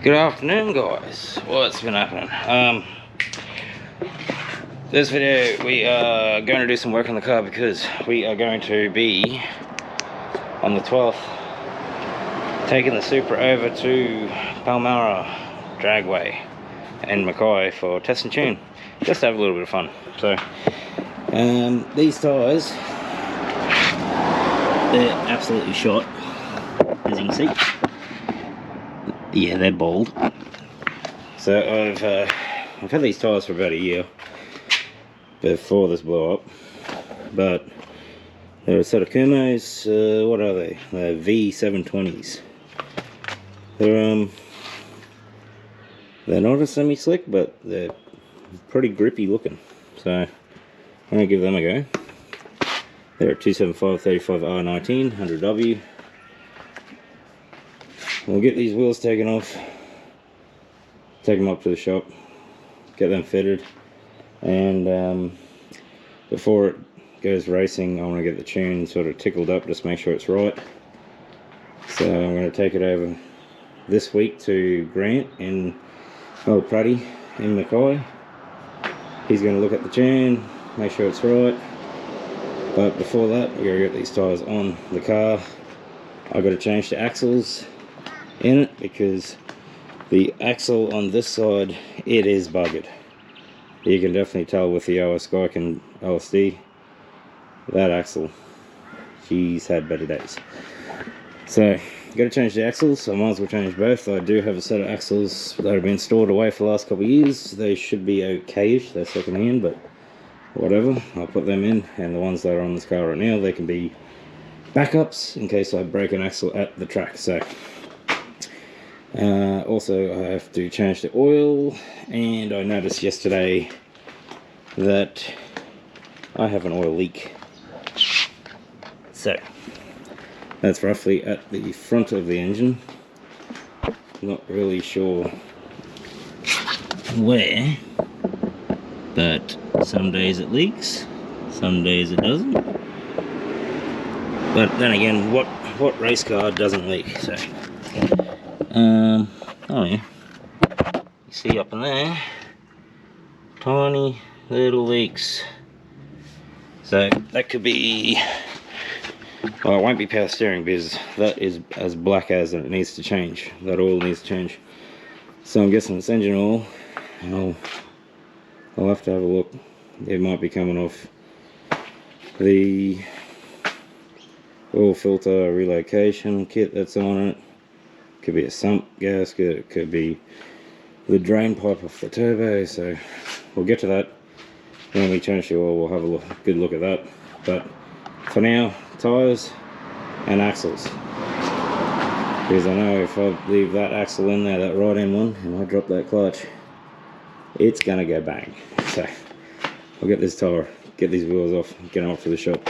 Good afternoon, guys. What's been happening? This video we are going to do some work on the car because we are going to be on the 12th taking the Supra over to Palmyra Dragway and Mackay for test and tune, just to have a little bit of fun. So these tyres, they're absolutely shot, as you can see. Yeah, they're bald. So I've had these tyres for about a year before this blew up, but they're a set of Kumos. What are they? They're V720s. They're not a semi-slick, but they're pretty grippy looking. So I'm gonna give them a go. They're a 275/35R19 100W. We'll get these wheels taken off, take them up to the shop, get them fitted, and before it goes racing I want to get the tune sort of tickled up, just make sure it's right. So I'm going to take it over this week to Grant in Old Pruddy in Mackay. He's going to look at the tune, make sure it's right, but before that we're going to get these tyres on the car. I've got to change the axles in it because the axle on this side, it is buggered. You can definitely tell with the OS Skyke and LSD, that axle, she's had better days. So got to change the axles, so I might as well change both. I do have a set of axles that have been stored away for the last couple of years. They should be okay-ish, they're second hand, but whatever, I'll put them in. And the ones that are on this car right now, they can be backups in case I break an axle at the track. So also I have to change the oil, and I noticed yesterday that I have an oil leak. So that's roughly at the front of the engine. Not really sure where, but some days it leaks, some days it doesn't. But then again, what race car doesn't leak? So oh yeah, you see up in there, tiny little leaks. So that could be, well, it won't be power steering because that is as black as it needs to change. That oil needs to change. So I'm guessing it's engine oil. I'll have to have a look. It might be coming off the oil filter relocation kit that's on it. Could be a sump gasket, it could be the drain pipe off the turbo. So we'll get to that when we change the oil. We'll have a good look at that, but for now, tyres and axles, because I know if I leave that axle in there, that right end one, and I drop that clutch, it's gonna go bang. So I'll get this tyre, get these wheels off, get them up to the shop.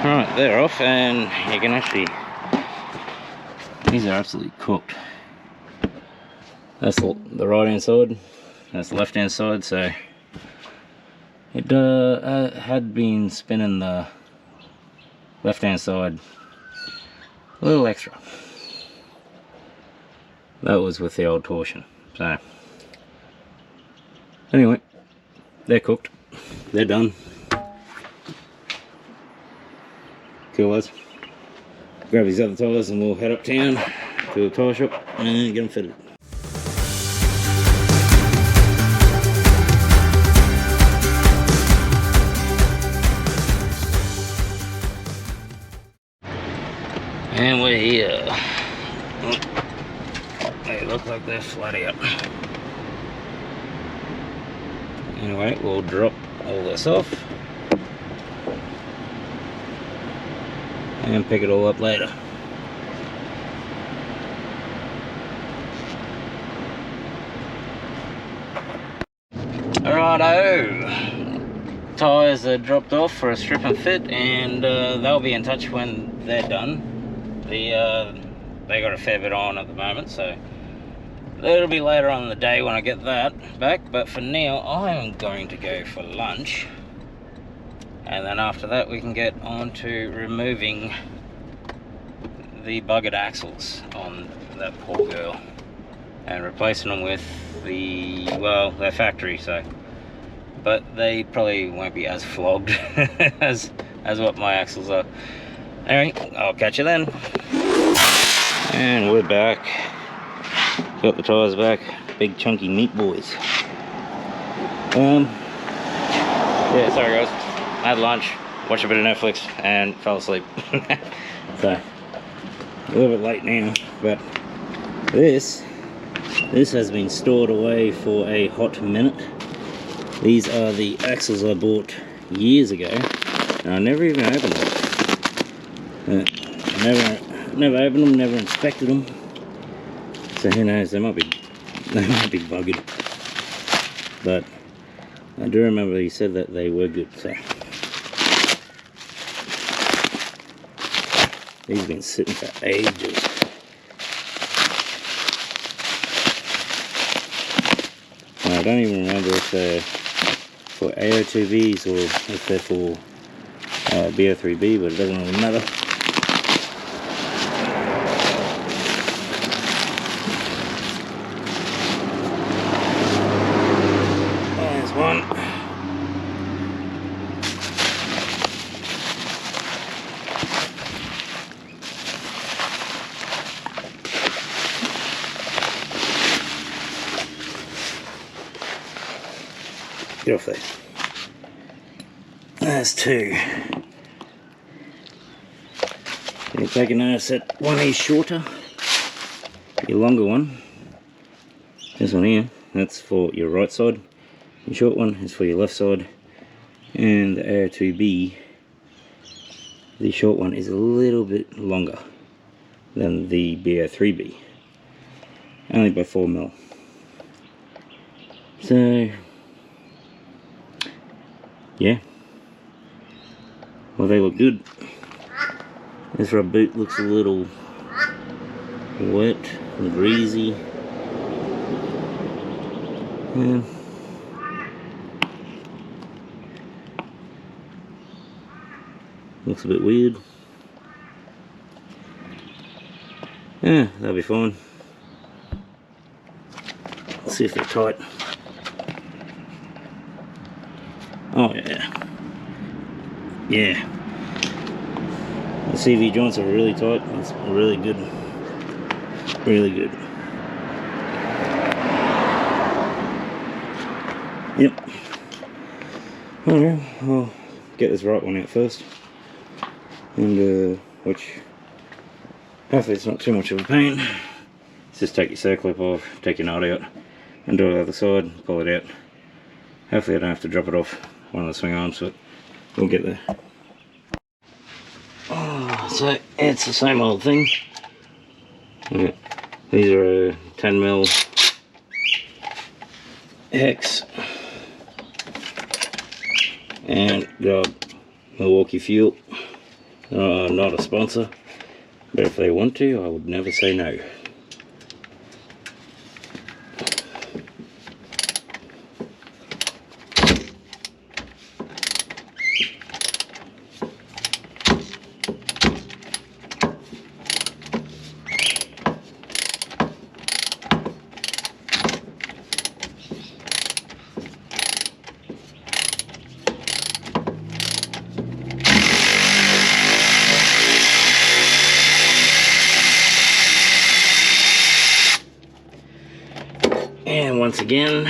Right, they're off, and you can actually, these are absolutely cooked. That's the right hand side, that's the left hand side. So it had been spinning the left hand side a little extra. That was with the old torsion. So anyway, they're cooked, they're done. Cool, lads. Grab these other tyres and we'll head uptown to the tyre shop and get them fitted. And we're here. look like they're flat out. Anyway, we'll drop all this off and pick it all up later. Righto, tyres are dropped off for a strip and fit, and they'll be in touch when they're done. They got a fair bit on at the moment, so it'll be later on in the day when I get that back. But for now, I'm going to go for lunch, and then after that we can get on to removing the buggered axles on that poor girl and replacing them with the, well, they're factory, so, but they probably won't be as flogged as what my axles are. Anyway, I'll catch you then. And we're back. Got the tyres back. Big chunky meat boys. Yeah, sorry guys. I had lunch, watched a bit of Netflix, and fell asleep. So, a little bit late now, but this has been stored away for a hot minute. These are the axles I bought years ago, and I never even opened them. Never opened them, never inspected them. So who knows, they might be buggered. But I do remember he said that they were good, so. These have been sitting for ages. And I don't even remember if they're for AO2Bs or if they're for BO3B, but it doesn't really matter. There's one. Get off there. There's two. You take a notice that one is shorter, your longer one, this one here, that's for your right side, your short one is for your left side, and the AO2B, the short one is a little bit longer than the BO3B, only by 4mm. So yeah, well, they look good. This rub boot looks a little wet and greasy. Yeah. Looks a bit weird. Yeah, they'll be fine. Let's see if they're tight. Oh yeah. Yeah. The CV joints are really tight. It's really good. Really good. Yep. Alright, I'll get this right one out first. And which hopefully it's not too much of a pain. Just take your circlip off, take your knot out, and do it the other side, pull it out. Hopefully I don't have to drop it off one of the swing arms, but we'll get there. So it's the same old thing. Yeah. These are 10mm hex, and got Milwaukee Fuel. Not a sponsor, but if they want to, I would never say no. And once again,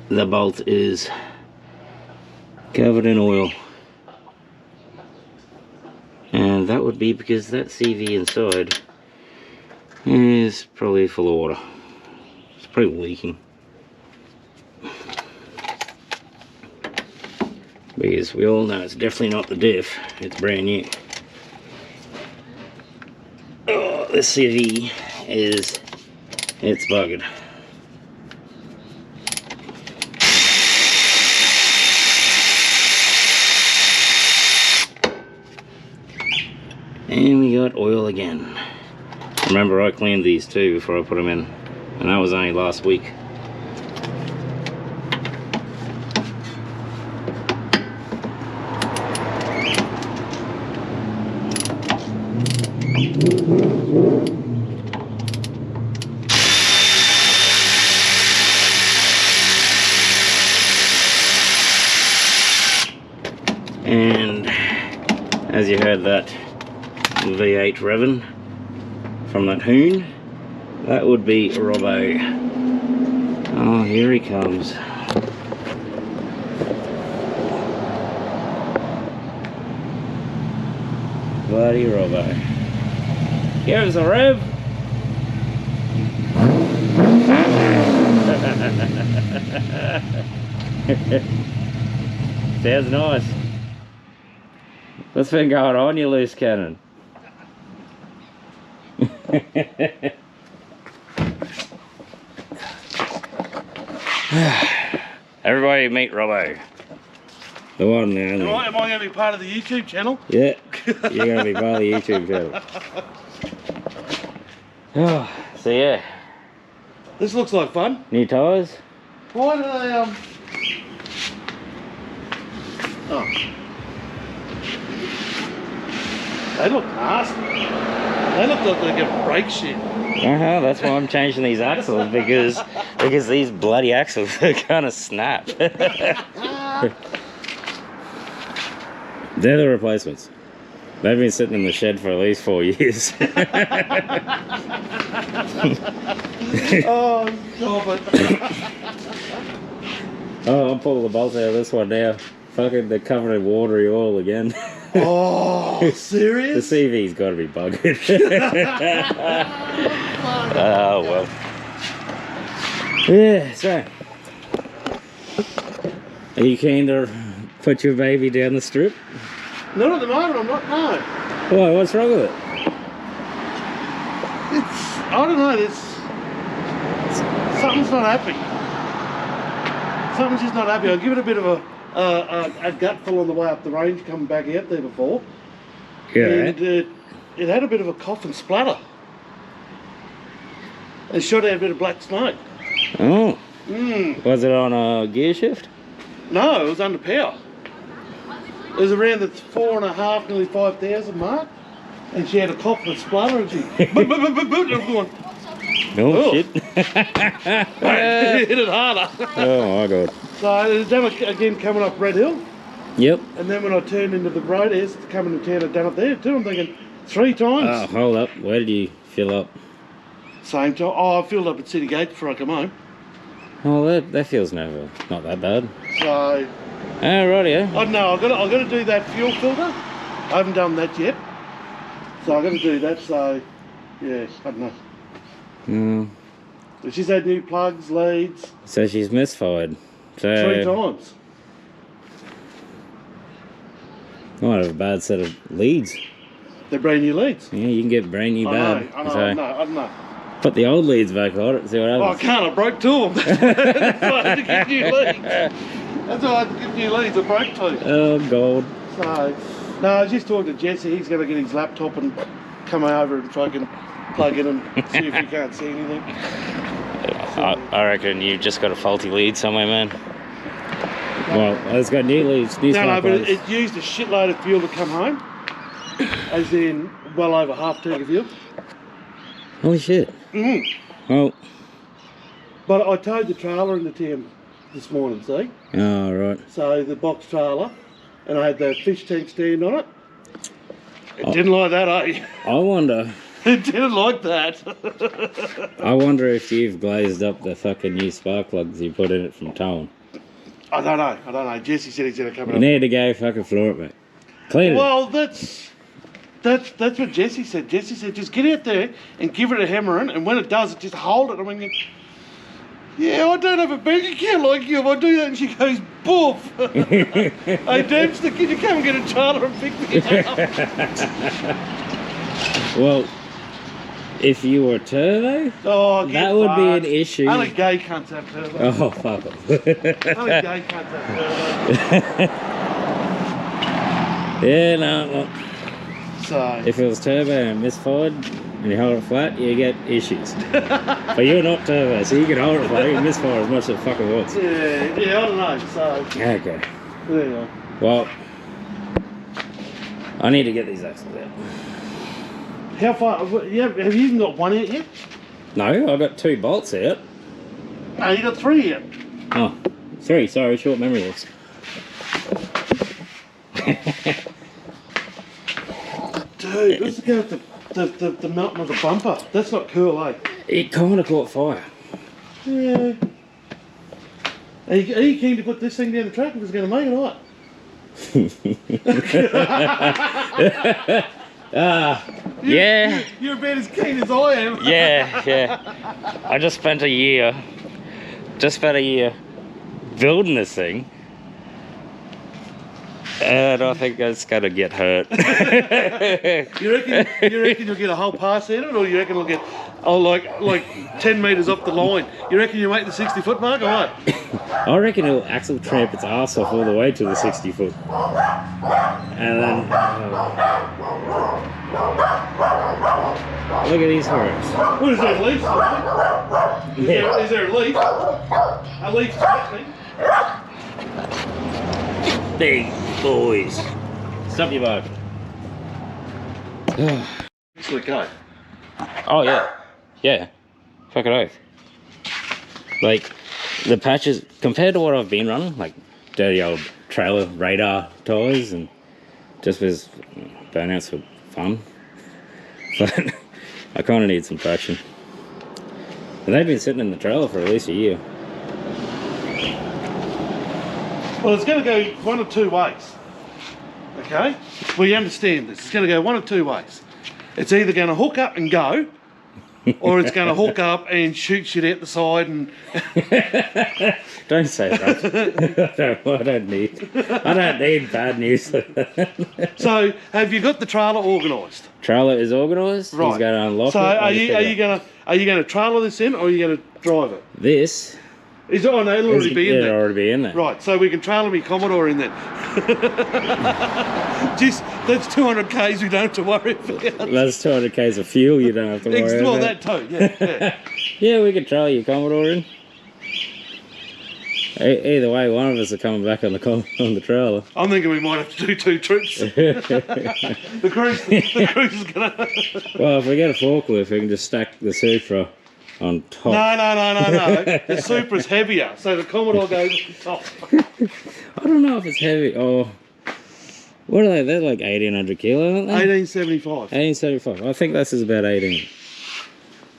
the bolt is covered in oil, and that would be because that CV inside It's probably full of water. It's probably leaking. Because we all know it's definitely not the diff, it's brand new. Oh, the CV it's buggered. And we got oil again. Remember, I cleaned these too before I put them in, and that was only last week. And as you heard that V8 revving from that hoon, that would be Robbo. Oh, here he comes. Bloody Robbo. Give us a rev. Sounds nice. What's been going on, you loose cannon? Everybody meet Robbo. The one and only. Am I going to be part of the YouTube channel? Yeah, you're going to be part of the YouTube channel. Oh, so yeah. This looks like fun. New tyres? Why do they, Oh. They look nasty. They look like they get brake shit. That's why I'm changing these axles, because these bloody axles are gonna snap. They're the replacements. They've been sitting in the shed for at least 4 years. Oh, stop it. Oh, I'm pulling the bolts out of this one now. Fucking, they're covered in watery oil again. Oh, serious? The CV's got to be buggered. Oh, well. Yeah, so. Are you keen to put your baby down the strip? Not at the moment, I'm not, no. Why, what's wrong with it? I don't know, something's not happy. Something's just not happy. I'll give it a bit of a gutful on the way up the range coming back out there before. Yeah. And it had a bit of a cough and splutter. It shot out a bit of black smoke. Oh. Mm. Was it on a gear shift? No, it was under power. It was around the 4.5, nearly 5,000 mark. And she had a cough and a splutter and she... Oh, shit. Hit it harder. Oh, my God. So it was done again coming up Red Hill. Yep. And then when I turned into the road, it's coming to town, I'd done it there too. I'm thinking 3 times. Oh, hold up. Where did you fill up? Same time. Oh, I filled up at City Gate before I come home. Oh, that feels not that bad. So... Oh, right, yeah. I don't know, I've got to do that fuel filter. I haven't done that yet. So I've got to do that, so... Yeah, I don't know. But she's had new plugs, leads. So she's misfired. So 3 times. I might have a bad set of leads. They're brand new leads. Yeah, you can get brand new bad. I don't know. Put the old leads back on it and see what happens. Oh, I can't, I broke 2 of them. That's why I had to get new leads. That's why I had to get new leads, I broke 2. Oh, God. So, no, I was just talking to Jesse, he's going to get his laptop and come over and fucking plug in and see if he can't see anything. I reckon you've just got a faulty lead somewhere, man. Well, it's got new leads. No, but it used a shitload of fuel to come home. As in, well over half tank of fuel. Holy shit. Mm. Well. But I towed the trailer into town this morning, see? Oh, right. So the box trailer, and I had the fish tank stand on it. It didn't like that, eh? I wonder. It didn't like that. I wonder if you've glazed up the fucking new spark plugs you put in it from towing. I don't know. Jesse said he's going to come in. You need to go fucking floor it, mate. Clean it. Well, that's That's what Jesse said. Jesse said, just get out there and give it a hammering, and when it does, just hold it. I'm thinking, yeah, I don't have a bank account like you. If I do that, and she goes, boof. Hey, Dempster, can you come and get a trailer and pick me up? Well, if you were turbo, that would be an issue. Only gay cunts have turbo. Oh, fuck it. Only gay cunts have turbo. Yeah, no, well, So if it was turbo and misfired and you hold it flat, you get issues. But you're not turbo, so you can hold it flat, you can misfire as much as it fucking wants. yeah, I don't know. So Okay. there you go. Well, I need to get these axles out. How far? Have you even got one out yet? No, I got 2 bolts out. No, you got 3 out. Oh, 3, sorry, short memory loss. Dude, let's go at the melting of the bumper. That's not cool, eh? It kind of caught fire. Yeah. Are you keen to put this thing down the track if it's going to make it or not? Yeah. You're about as keen as I am. Yeah. I just spent a year building this thing. And I think it's going to get hurt. You reckon you'll get a whole pass at it, or you reckon it'll get like 10 metres off the line? You reckon you make the 60-foot mark or what? I reckon it'll axle tramp its ass off all the way to the 60 foot. And then look at these horrors. What is that, leaf? Is there a leaf? A leaf happening? Big boys. Stop your boat. Actually go. Oh yeah. Fuck it oath. Like the patches compared to what I've been running, like dirty old trailer radar tyres and just with burnouts for fun. But I kinda need some traction. And they've been sitting in the trailer for at least a year. Well, it's going to go one of 2 ways. Okay? Well, you understand this. It's going to go one of 2 ways. It's either going to hook up and go, or it's going to hook up and shoot shit out the side and... Don't say that. I don't need bad news. So, have you got the trailer organised? Trailer is organised. Right. He's going to unlock so it. are you going to trailer this in, or are you going to drive it? This. Oh no, it'll already be in there. It'll already be in there. Right, so we can trailer me Commodore in then. Just, that's 200 k's we don't have to worry about. That's 200 k's of fuel you don't have to worry about. Well, that too, yeah. Yeah, we could trailer your Commodore in. Either way, one of us are coming back on the trailer. I'm thinking we might have to do 2 trips. The cruise is gonna... Well, if we get a forklift, we can just stack the Supra on top. No. The Supra's heavier, so the Commodore goes on top. I don't know if it's heavy. Oh, what are they? They're like 1,800 kilo, aren't they? 1875. 1875. I think this is about 18.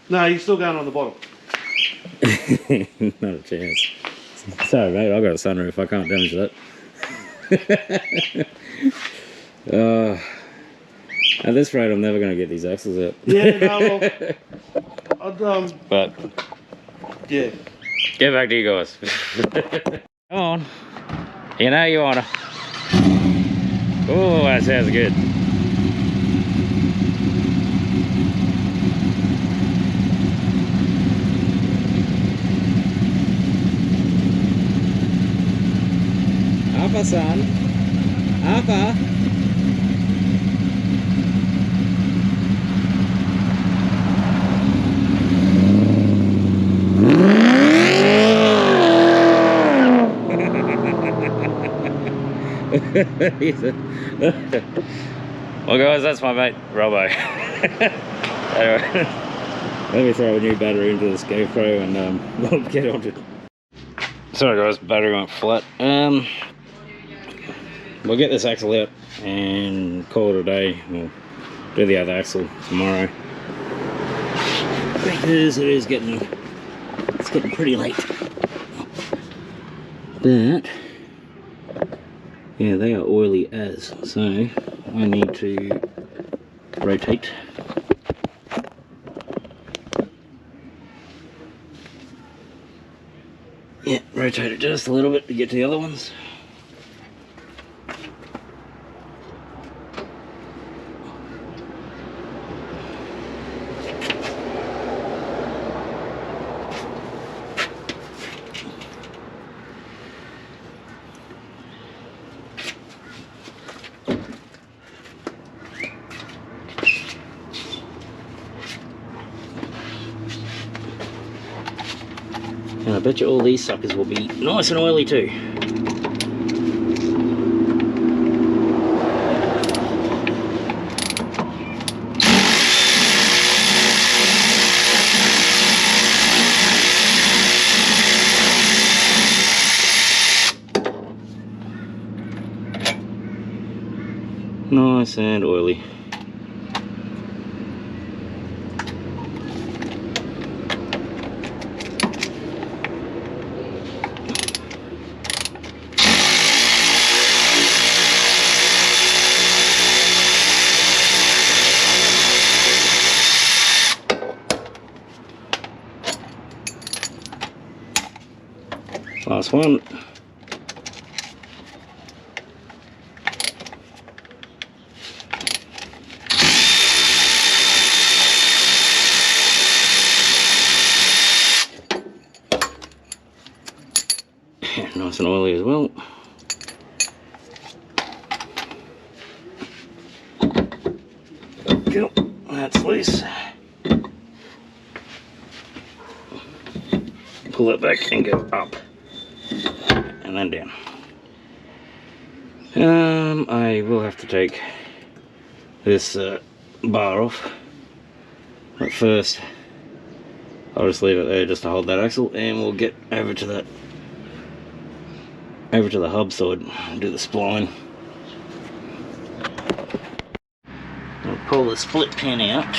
No, you're still going on the bottom. Not a chance. Sorry, mate. I've got a sunroof. I can't damage that. At this rate, I'm never going to get these axles out. Yeah, no, well, But yeah. Get back to you guys. Come on. You know you wanna. Oh, that sounds good. Apa, son? Apa? Well guys, that's my mate Robbo. Anyway, let me throw a new battery into this GoPro and we'll get on to it. Sorry guys, battery went flat. We'll get this axle out and call it a day. We'll do the other axle tomorrow because it is getting pretty late. But yeah, they are oily as, so I need to rotate. Yeah, rotate it just a little bit to get to the other ones. And I bet you all these suckers will be nice and oily too. Nice and oily. Last one. Nice and oily as well. Cool. That's loose. Pull that back and go up. And then down. I will have to take this bar off, but first I'll just leave it there just to hold that axle, and we'll get over to the hub so I do the spline. I'll pull the split pin out.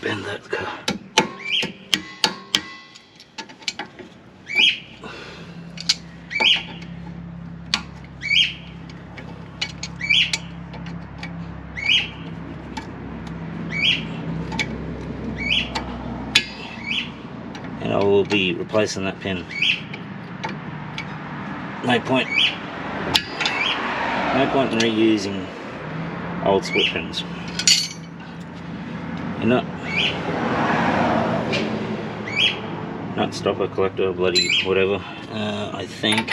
Bend that car. And I will be replacing that pin. No point in reusing old split pins. You're not stopper, collector, bloody whatever. I think,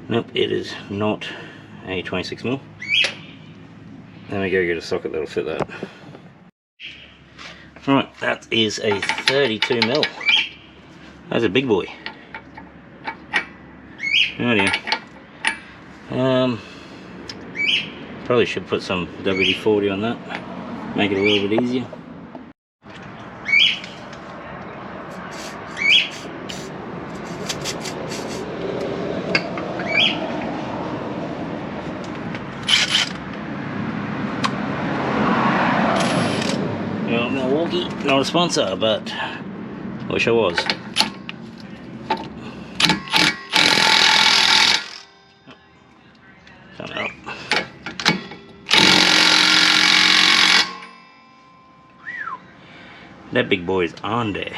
nope, it is not a 26mm. Let me go get a socket that'll fit that. Right, that is a 32mm. That's a big boy. Oh dear. Probably should put some WD-40 on that. Make it a little bit easier. Well, Milwaukee, not a sponsor, but wish I was. Turn it up. That big boy is on there.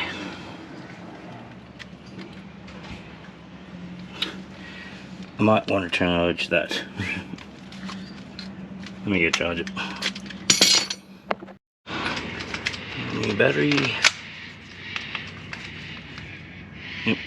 I might want to charge that. Let me go charge it. New battery. Yep.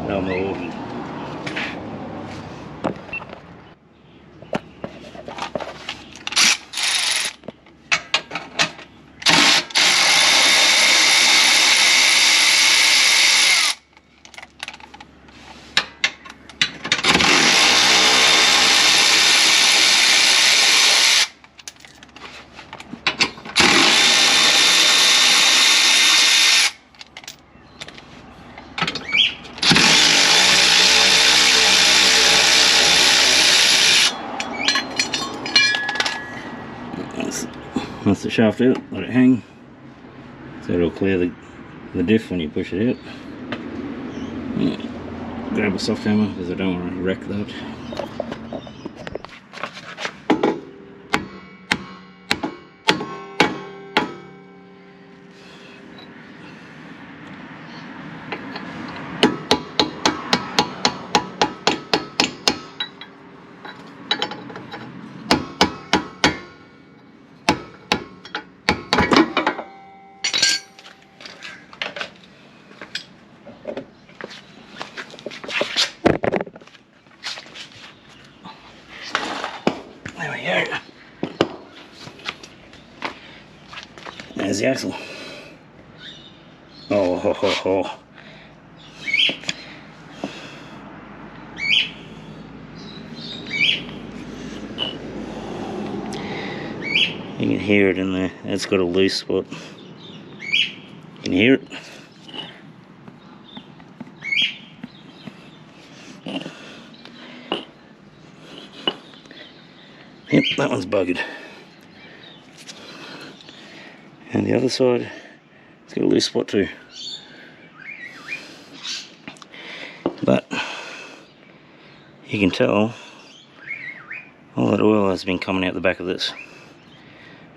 No more. Once the shaft out, let it hang. So it'll clear the diff when you push it out. Yeah. Grab a soft hammer because I don't want to wreck that. There we go. There's the axle. Oh, ho, ho, ho. You can hear it in there. It's got a loose spot. You can hear it. Yep, that one's buggered. And the other side, it's got a loose spot too. But you can tell all that oil has been coming out the back of this.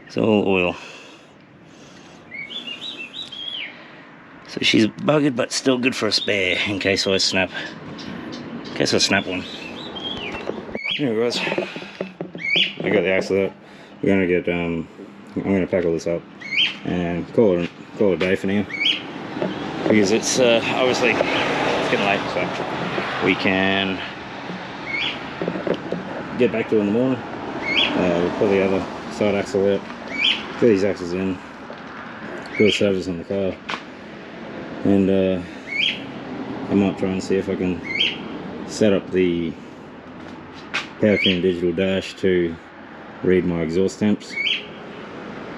It's all oil. So she's buggered, but still good for a spare in case I snap. In case I snap one. There it goes. I got the axle out. We're gonna get I'm gonna pack all this up and call it a day for now. Because it's obviously it's getting late, so we can get back to it in the morning. We'll pull the other side axle out, put these axles in, put a service on the car, and I might try and see if I can set up the Powertrain digital dash to read my exhaust temps,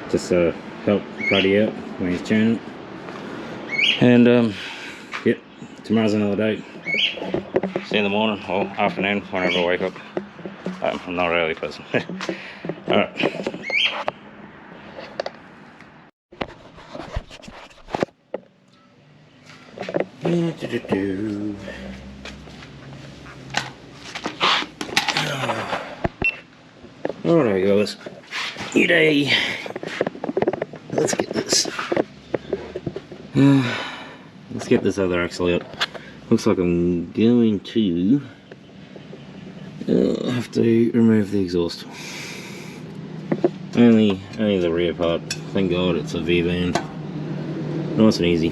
just to help Puddy out when he's tuning it. And yep, tomorrow's another day. See you in the morning or afternoon whenever I wake up. I'm not an early person. Alright. Oh, there we go. Let's eat a. Let's get this. Let's get this other axle out. Looks like I'm going to have to remove the exhaust. Only the rear part. Thank God it's a V-band. Nice and easy.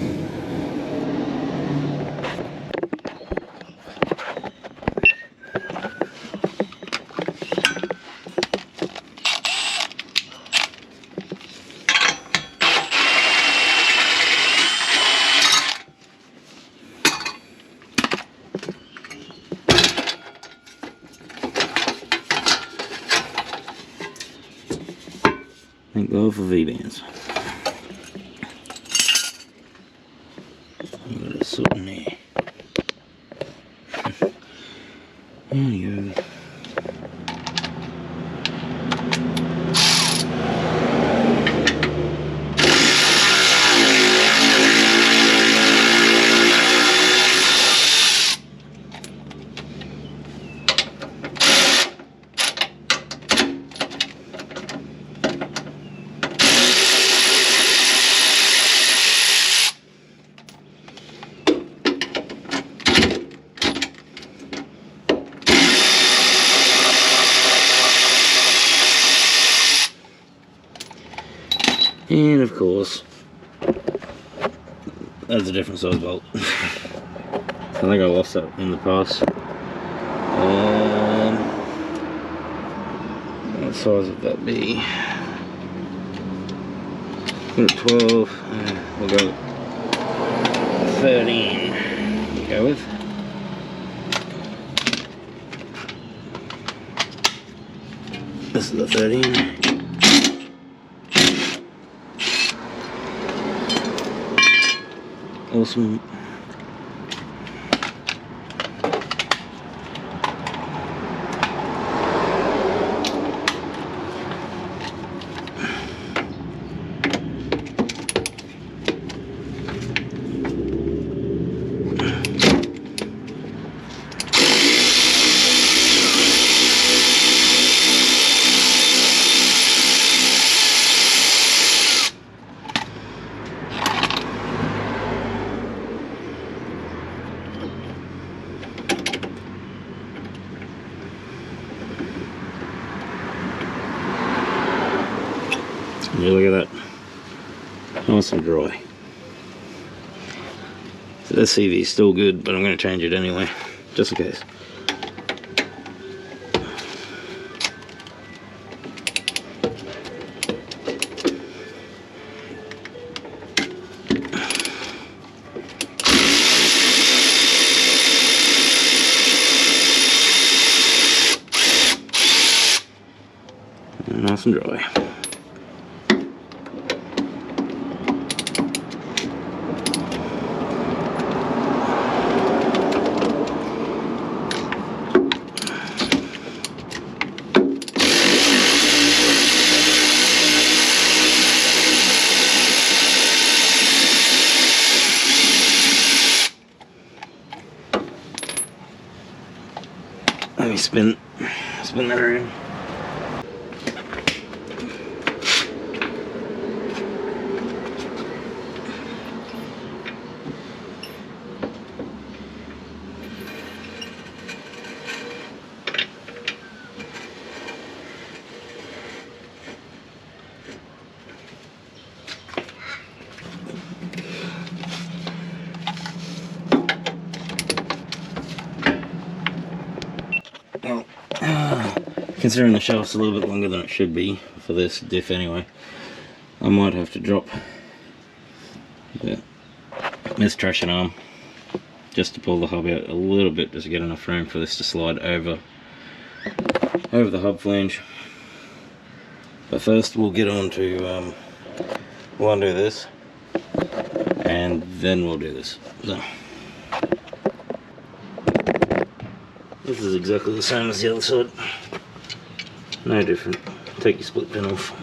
Thank God for V-bands. I'm gonna sit in there. There you go. And of course, that's a different size bolt. I think I lost that in the past. What size would that be? Put it 12. We'll go 13. Go with. This is the 13. Awesome. Yeah, look at that. Nice and dry. So this CV is still good, but I'm going to change it anyway, just in case. Nice and dry. Let me spin that around. Well, considering the shaft's a little bit longer than it should be for this diff anyway, I might have to drop this traction arm just to pull the hub out a little bit, just to get enough room for this to slide over the hub flange. But first we'll get on to we'll undo this and then we'll do this. So this is exactly the same as the other side, no different. Take your split pin off.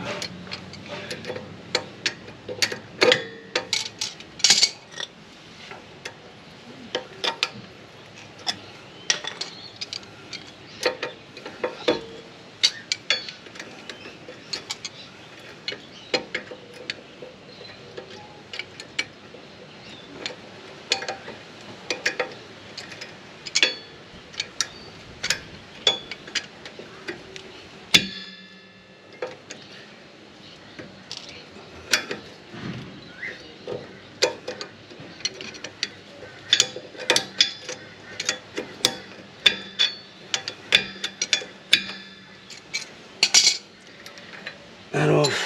That off.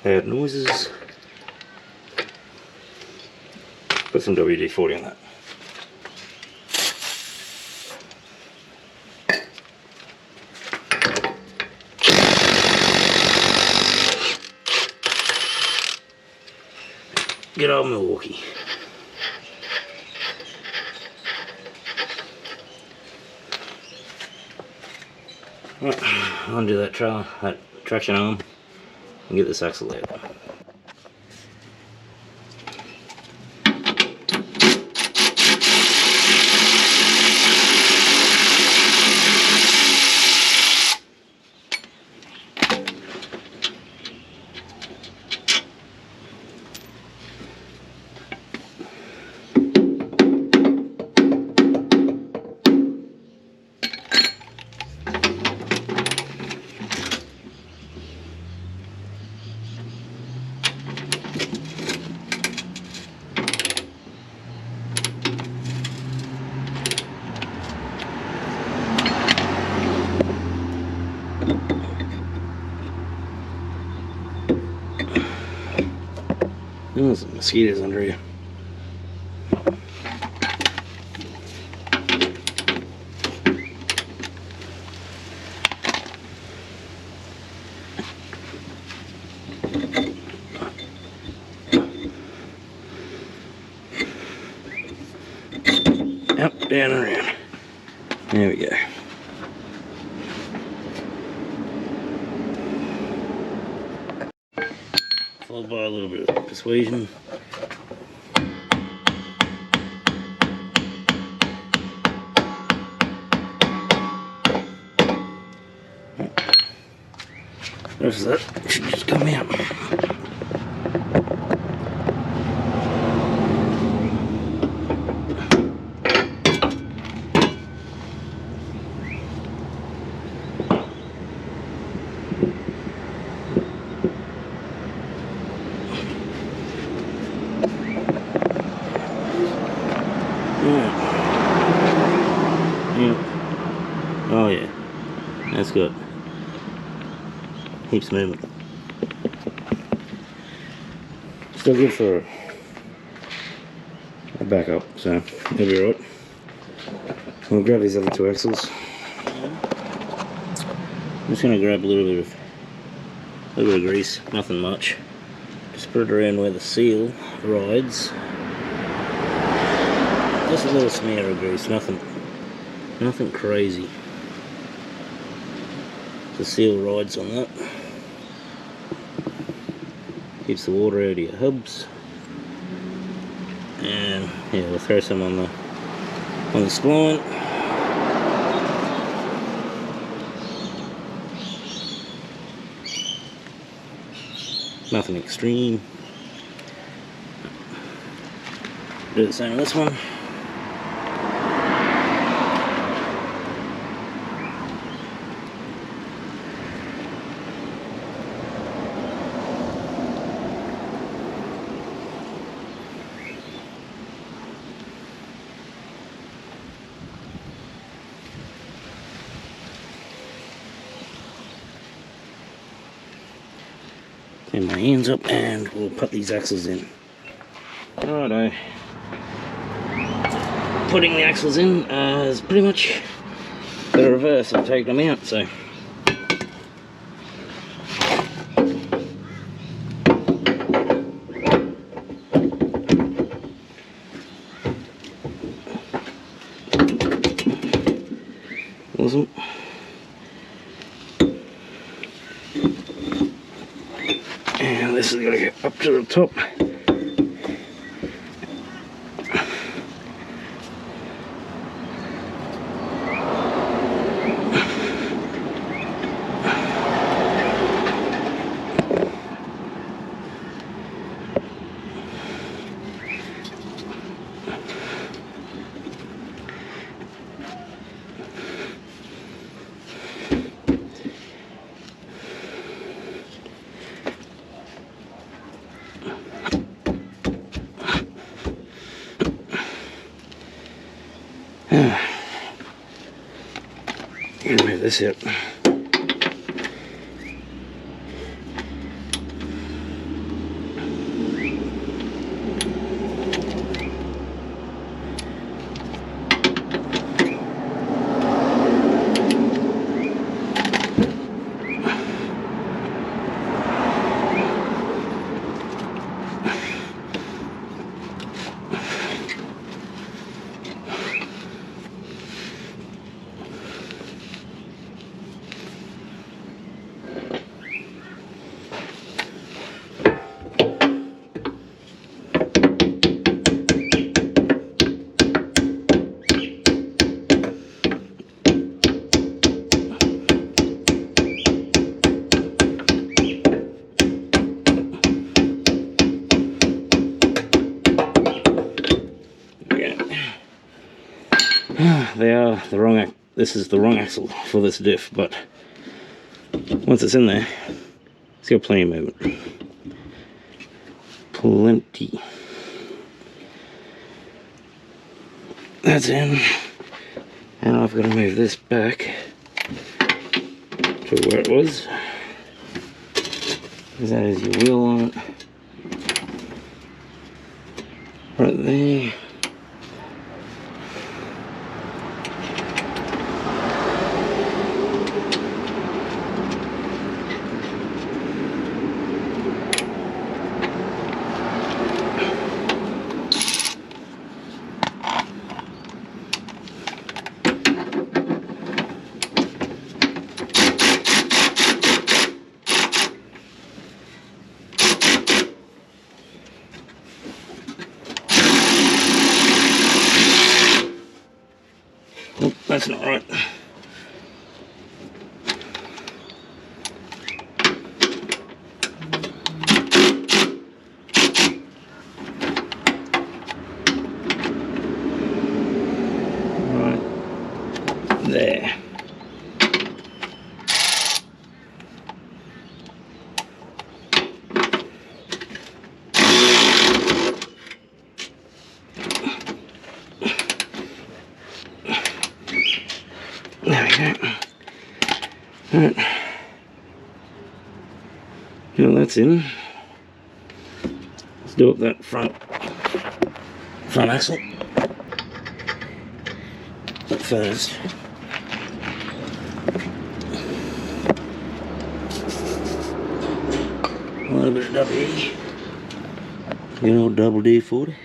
Add noises. Put some WD-40 on that. Good old Milwaukee. Right, undo that traction arm and get this axle out. There's some mosquitoes under here. Up, down, and around. There we go. Followed by a little bit of persuasion. The rest of that should just come out. Oh yeah, that's good. Heaps movement. Still good for a backup, so it'll be alright. We'll grab these other two axles. I'm just going to grab a little bit of grease, nothing much. Just put it around where the seal rides. Just a little smear of grease, nothing crazy. The seal rides on that. Keeps the water out of your hubs. And yeah, we'll throw some on the spline. Nothing extreme. Do the same with this one. Clean my hands up and we'll put these axles in. Righto. Putting the axles in is pretty much the reverse of taking them out, so. Awesome. And this is going to get up to the top. Move this out. They are the wrong. This is the wrong axle for this diff, but once it's in there, it's got plenty of movement. Plenty. That's in, and I've got to move this back to where it was. That is your wheel on it, right there. Nope, that's not right. Right there. Alright. Now that's in. Let's do up that front axle. But first, a little bit of WD. Good old double D40.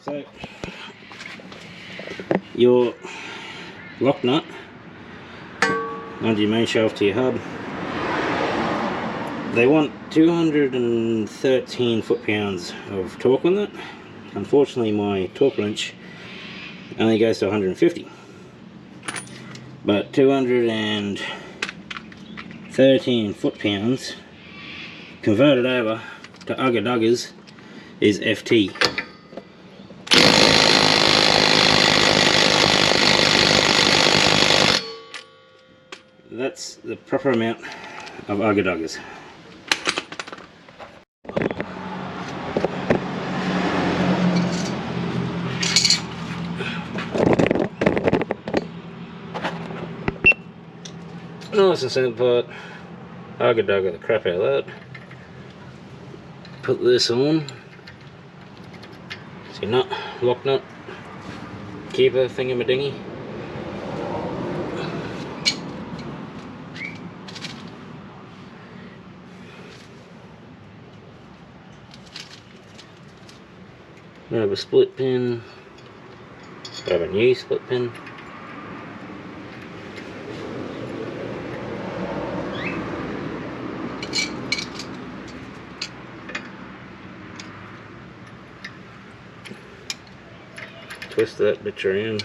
So, your lock nut under your main shaft to your hub, they want 213 foot-pounds of torque on that. Unfortunately, my torque wrench only goes to 150, but 213 foot-pounds converted over to Ugga Duggers is FT. That's the proper amount of Ugga Duggers. Nice and simple. Ugga Dugger the crap out of that. Put this on. See, nut, lock nut, keeper thingamadingy. Grab a split pin, grab a new split pin. Twist that bitch around.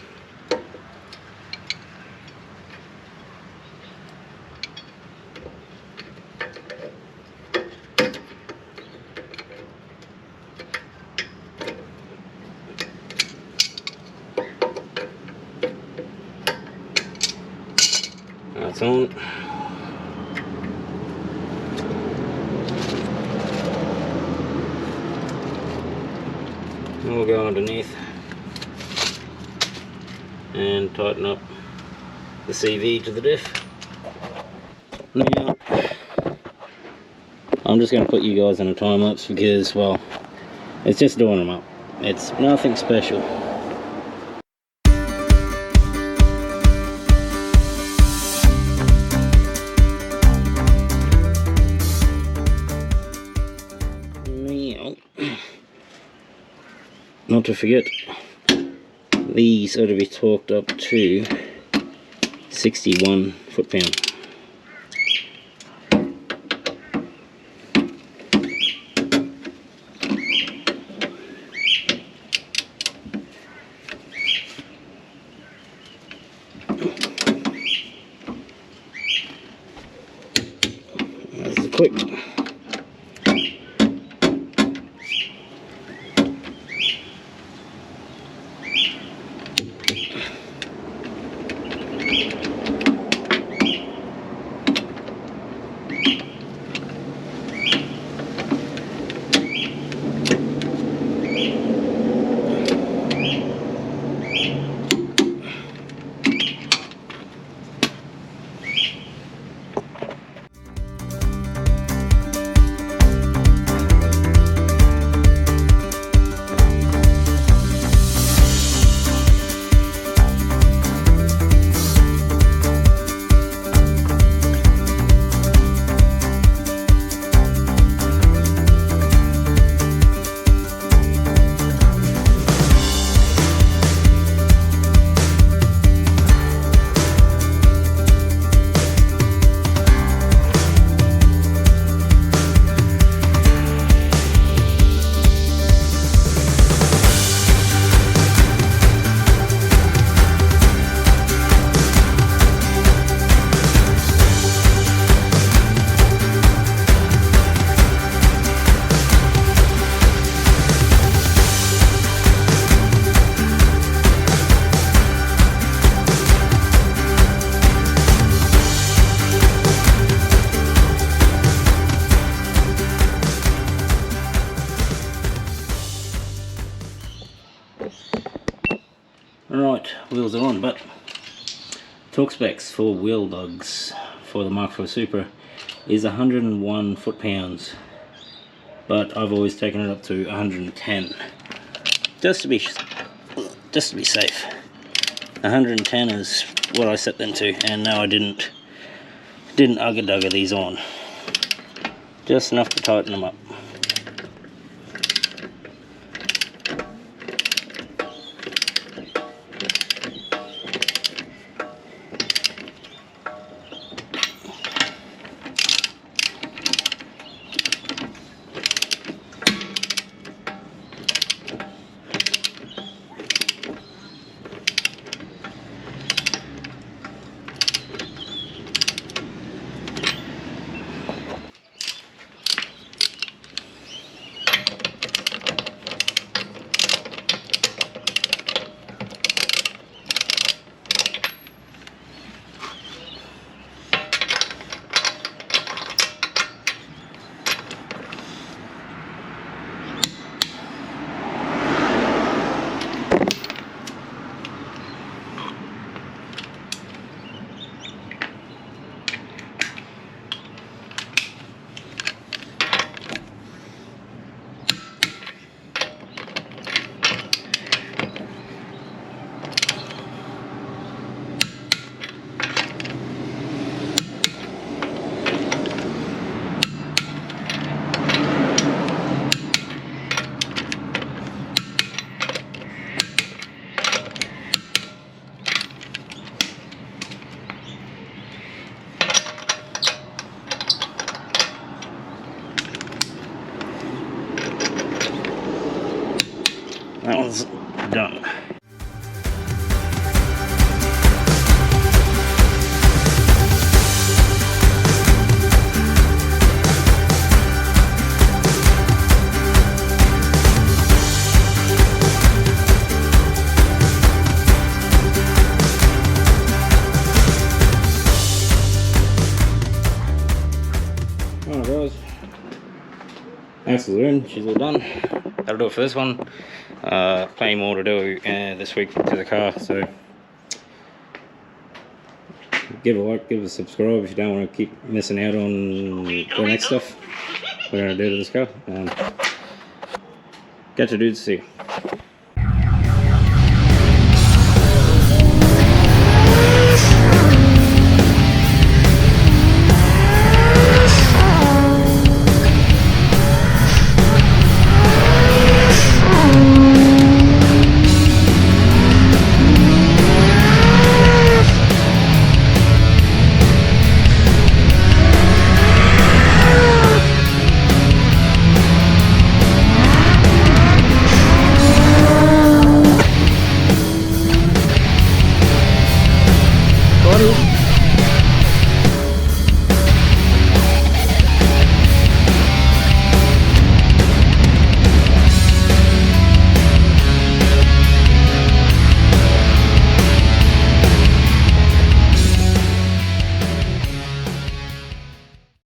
That's on. We'll go underneath and tighten up the CV to the diff. Now, I'm just going to put you guys in a time lapse because, well, it's just doing them up. It's nothing special. Not to forget, these are to be torqued up to 61 foot-pound. That's the quick. Alright, wheels are on, but torque specs for wheel lugs for the mk4 Supra is 101 foot-pounds, but I've always taken it up to 110 just to be safe. 110 is what I set them to, and no, I didn't ugga-dugga these on, just enough to tighten them up. That one's done. Alright guys, axles are in, she's all done. That'll do it for this one. Plenty more to do this week to the car, so give a like, give a subscribe if you don't want to keep missing out on the next stuff we're going to do to this car. Catch you dudes, see you.